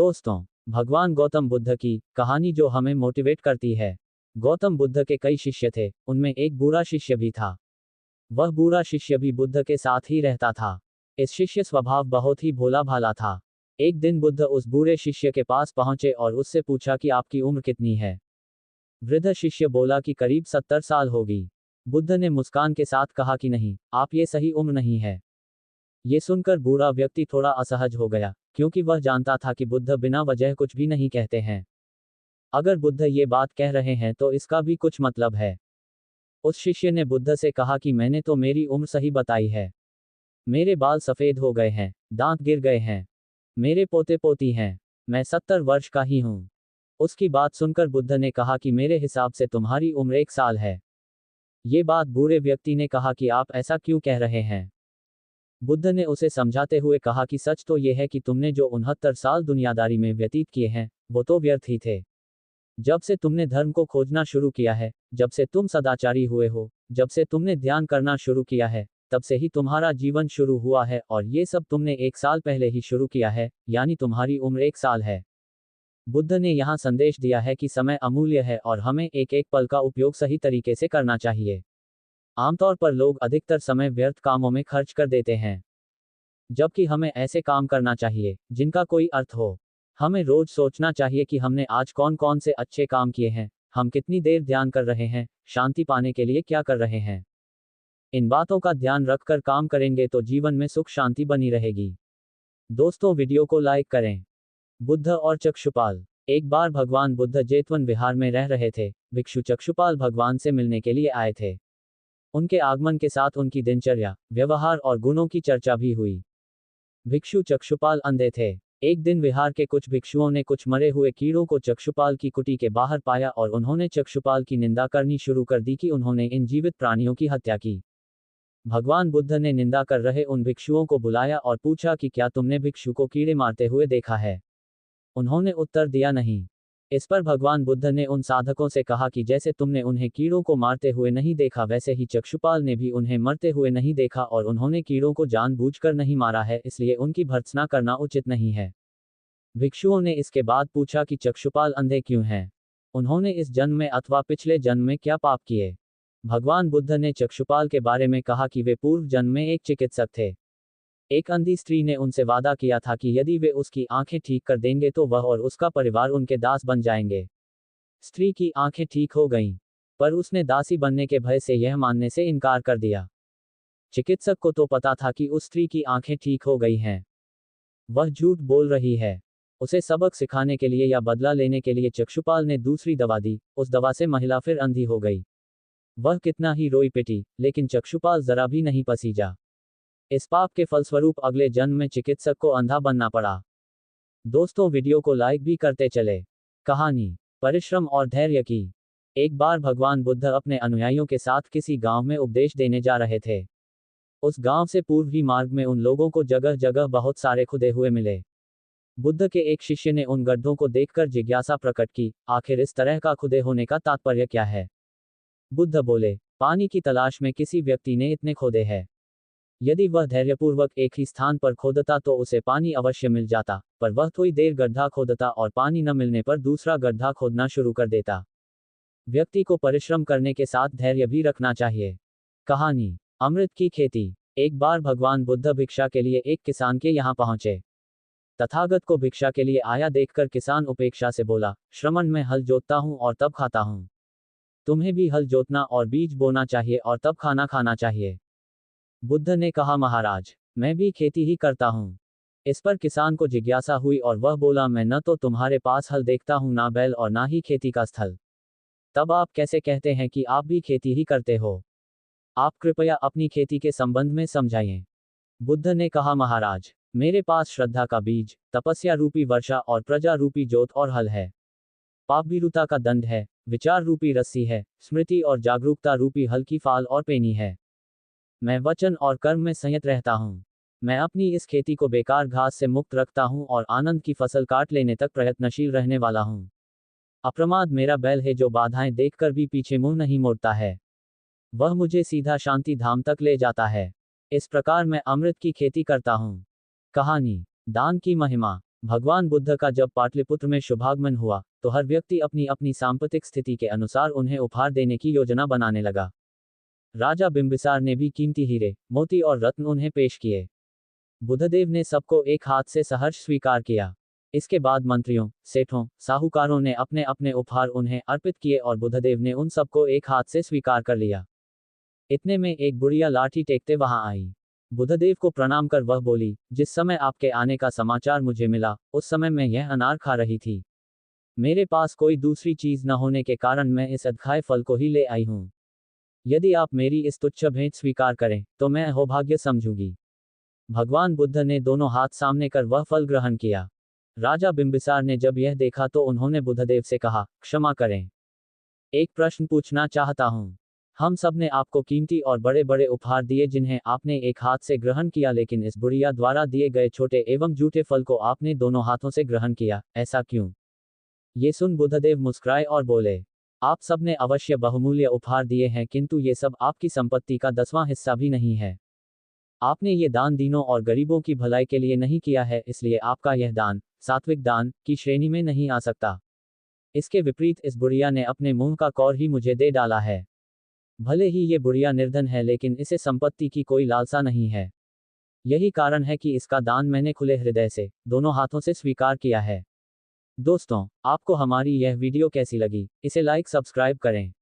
दोस्तों, भगवान गौतम बुद्ध की कहानी जो हमें मोटिवेट करती है। गौतम बुद्ध के कई शिष्य थे, उनमें एक बूढ़ा शिष्य भी था। वह बूढ़ा शिष्य भी बुद्ध के साथ ही रहता था। इस शिष्य स्वभाव बहुत ही भोला भाला था। एक दिन बुद्ध उस बूढ़े शिष्य के पास पहुंचे और उससे पूछा कि आपकी उम्र कितनी है। वृद्ध शिष्य बोला कि करीब 70 साल होगी। बुद्ध ने मुस्कान के साथ कहा कि नहीं, आप ये सही उम्र नहीं है। ये सुनकर बूढ़ा व्यक्ति थोड़ा असहज हो गया, क्योंकि वह जानता था कि बुद्ध बिना वजह कुछ भी नहीं कहते हैं। अगर बुद्ध ये बात कह रहे हैं तो इसका भी कुछ मतलब है। उस शिष्य ने बुद्ध से कहा कि मैंने तो मेरी उम्र सही बताई है। मेरे बाल सफेद हो गए हैं, दांत गिर गए हैं, मेरे पोते पोती हैं, मैं 70 वर्ष का ही हूँ। उसकी बात सुनकर बुद्ध ने कहा कि मेरे हिसाब से तुम्हारी उम्र 1 साल है। ये बात बूढ़े व्यक्ति ने कहा कि आप ऐसा क्यों कह रहे हैं। बुद्ध ने उसे समझाते हुए कहा कि सच तो यह है कि तुमने जो 69 साल दुनियादारी में व्यतीत किए हैं, वो तो व्यर्थ ही थे। जब से तुमने धर्म को खोजना शुरू किया है, जब से तुम सदाचारी हुए हो, जब से तुमने ध्यान करना शुरू किया है, तब से ही तुम्हारा जीवन शुरू हुआ है, और ये सब तुमने 1 साल पहले ही शुरू किया है, यानी तुम्हारी उम्र 1 साल है। बुद्ध ने यहाँ संदेश दिया है कि समय अमूल्य है और हमें एक एक पल का उपयोग सही तरीके से करना चाहिए। आमतौर पर लोग अधिकतर समय व्यर्थ कामों में खर्च कर देते हैं, जबकि हमें ऐसे काम करना चाहिए जिनका कोई अर्थ हो। हमें रोज सोचना चाहिए कि हमने आज कौन कौन से अच्छे काम किए हैं, हम कितनी देर ध्यान कर रहे हैं, शांति पाने के लिए क्या कर रहे हैं। इन बातों का ध्यान रखकर काम करेंगे तो जीवन में सुख शांति बनी रहेगी। दोस्तों, वीडियो को लाइक करें। बुद्ध और चक्षुपाल। एक बार भगवान बुद्ध जेतवन विहार में रह रहे थे। भिक्षु चक्षुपाल भगवान से मिलने के लिए आए थे। उनके आगमन के साथ उनकी दिनचर्या, व्यवहार और गुणों की चर्चा भी हुई। भिक्षु चक्षुपाल अंधे थे। एक दिन विहार के कुछ भिक्षुओं ने कुछ मरे हुए कीड़ों को चक्षुपाल की कुटी के बाहर पाया और उन्होंने चक्षुपाल की निंदा करनी शुरू कर दी कि उन्होंने इन जीवित प्राणियों की हत्या की। भगवान बुद्ध ने निंदा कर रहे उन भिक्षुओं को बुलाया और पूछा कि क्या तुमने भिक्षु को कीड़े मारते हुए देखा है। उन्होंने उत्तर दिया नहीं। इस पर भगवान बुद्ध ने उन साधकों से कहा कि जैसे तुमने उन्हें कीड़ों को मारते हुए नहीं देखा, वैसे ही चक्षुपाल ने भी उन्हें मरते हुए नहीं देखा और उन्होंने कीड़ों को जानबूझकर नहीं मारा है, इसलिए उनकी भर्त्सना करना उचित नहीं है। भिक्षुओं ने इसके बाद पूछा कि चक्षुपाल अंधे क्यों हैं? उन्होंने इस जन्म में अथवा पिछले जन्म में क्या पाप किए? भगवान बुद्ध ने चक्षुपाल के बारे में कहा कि वे पूर्व जन्म में एक चिकित्सक थे। एक अंधी स्त्री ने उनसे वादा किया था कि यदि वे उसकी आंखें ठीक कर देंगे तो वह और उसका परिवार उनके दास बन जाएंगे। स्त्री की आंखें ठीक हो गईं, पर उसने दासी बनने के भय से यह मानने से इनकार कर दिया। चिकित्सक को तो पता था कि उस स्त्री की आंखें ठीक हो गई हैं। वह झूठ बोल रही है। उसे सबक सिखाने के लिए या बदला लेने के लिए चक्षुपाल ने दूसरी दवा दी। उस दवा से महिला फिर अंधी हो गई। वह कितना ही रोई पिटी, लेकिन चक्षुपाल जरा भी नहीं पसीजा। इस पाप के फलस्वरूप अगले जन्म में चिकित्सक को अंधा बनना पड़ा। दोस्तों, वीडियो को लाइक भी करते चले। कहानी परिश्रम और धैर्य की। एक बार भगवान बुद्ध अपने अनुयायियों के साथ किसी गांव में उपदेश देने जा रहे थे। उस गांव से पूर्व ही मार्ग में उन लोगों को जगह जगह बहुत सारे खुदे हुए मिले। बुद्ध के एक शिष्य ने उन गड्ढों को देखकर जिज्ञासा प्रकट की, आखिर इस तरह का खुदे होने का तात्पर्य क्या है? बुद्ध बोले, पानी की तलाश में किसी व्यक्ति ने इतने खोदे हैं। यदि वह धैर्यपूर्वक एक ही स्थान पर खोदता तो उसे पानी अवश्य मिल जाता, पर वह थोड़ी देर गड्ढा खोदता और पानी न मिलने पर दूसरा गड्ढा खोदना शुरू कर देता। व्यक्ति को परिश्रम करने के साथ धैर्य भी रखना चाहिए। कहानी अमृत की खेती। एक बार भगवान बुद्ध भिक्षा के लिए एक किसान के यहाँ पहुंचे। तथागत को भिक्षा के लिए आया देखकर किसान उपेक्षा से बोला, श्रमण, मैं हल जोतता हूँ और तब खाता हूँ। तुम्हें भी हल जोतना और बीज बोना चाहिए और तब खाना खाना चाहिए। बुद्ध ने कहा, महाराज, मैं भी खेती ही करता हूँ। इस पर किसान को जिज्ञासा हुई और वह बोला, मैं न तो तुम्हारे पास हल देखता हूँ, ना बैल और ना ही खेती का स्थल। तब आप कैसे कहते हैं कि आप भी खेती ही करते हो? आप कृपया अपनी खेती के संबंध में समझाइए। बुद्ध ने कहा, महाराज, मेरे पास श्रद्धा का बीज, तपस्या रूपी वर्षा और प्रजा रूपी जोत और हल है। पापभीरुता का दंड है, विचार रूपी रस्सी है, स्मृति और जागरूकता रूपी हल की फाल और पेनी है। मैं वचन और कर्म में संयत रहता हूँ। मैं अपनी इस खेती को बेकार घास से मुक्त रखता हूँ और आनंद की फसल काट लेने तक प्रयत्नशील रहने वाला हूँ। अप्रमाद मेरा बैल है जो बाधाएं देखकर भी पीछे मुंह नहीं मोड़ता है। वह मुझे सीधा शांति धाम तक ले जाता है। इस प्रकार मैं अमृत की खेती करता हूँ। कहानी दान की महिमा। भगवान बुद्ध का जब पाटलिपुत्र में शुभागमन हुआ तो हर व्यक्ति अपनी अपनी सांपत्तिक स्थिति के अनुसार उन्हें उपहार देने की योजना बनाने लगा। राजा बिंबिसार ने भी कीमती हीरे, मोती और रत्न उन्हें पेश किए। बुद्धदेव ने सबको एक हाथ से सहर्ष स्वीकार किया। इसके बाद मंत्रियों, सेठों, साहूकारों ने अपने अपने उपहार उन्हें अर्पित किए और बुद्धदेव ने उन सबको एक हाथ से स्वीकार कर लिया। इतने में एक बुढ़िया लाठी टेकते वहां आई। बुद्धदेव को प्रणाम कर वह बोली, जिस समय आपके आने का समाचार मुझे मिला उस समय मैं यह अनार खा रही थी। मेरे पास कोई दूसरी चीज न होने के कारण मैं इस अदखाए फल को ही ले आई हूं। यदि आप मेरी इस तुच्छ भेंट स्वीकार करें तो मैं अहोभाग्य समझूंगी। भगवान बुद्ध ने दोनों हाथ सामने कर वह फल ग्रहण किया। राजा बिंबिसार ने जब यह देखा तो उन्होंने बुद्धदेव से कहा, क्षमा करें, एक प्रश्न पूछना चाहता हूं। हम सब ने आपको कीमती और बड़े बड़े उपहार दिए जिन्हें आपने एक हाथ से ग्रहण किया, लेकिन इस बुढ़िया द्वारा दिए गए छोटे एवं जूठे फल को आपने दोनों हाथों से ग्रहण किया, ऐसा क्यों? ये सुन बुद्धदेव मुस्कुराए और बोले, आप सब ने अवश्य बहुमूल्य उपहार दिए हैं, किंतु ये सब आपकी संपत्ति का 10वां हिस्सा भी नहीं है। आपने ये दान दीनों और गरीबों की भलाई के लिए नहीं किया है, इसलिए आपका यह दान सात्विक दान की श्रेणी में नहीं आ सकता। इसके विपरीत इस बुढ़िया ने अपने मुंह का कौर ही मुझे दे डाला है। भले ही ये बुढ़िया निर्धन है, लेकिन इसे संपत्ति की कोई लालसा नहीं है। यही कारण है कि इसका दान मैंने खुले हृदय से दोनों हाथों से स्वीकार किया है। दोस्तों, आपको हमारी यह वीडियो कैसी लगी? इसे लाइक सब्सक्राइब करें।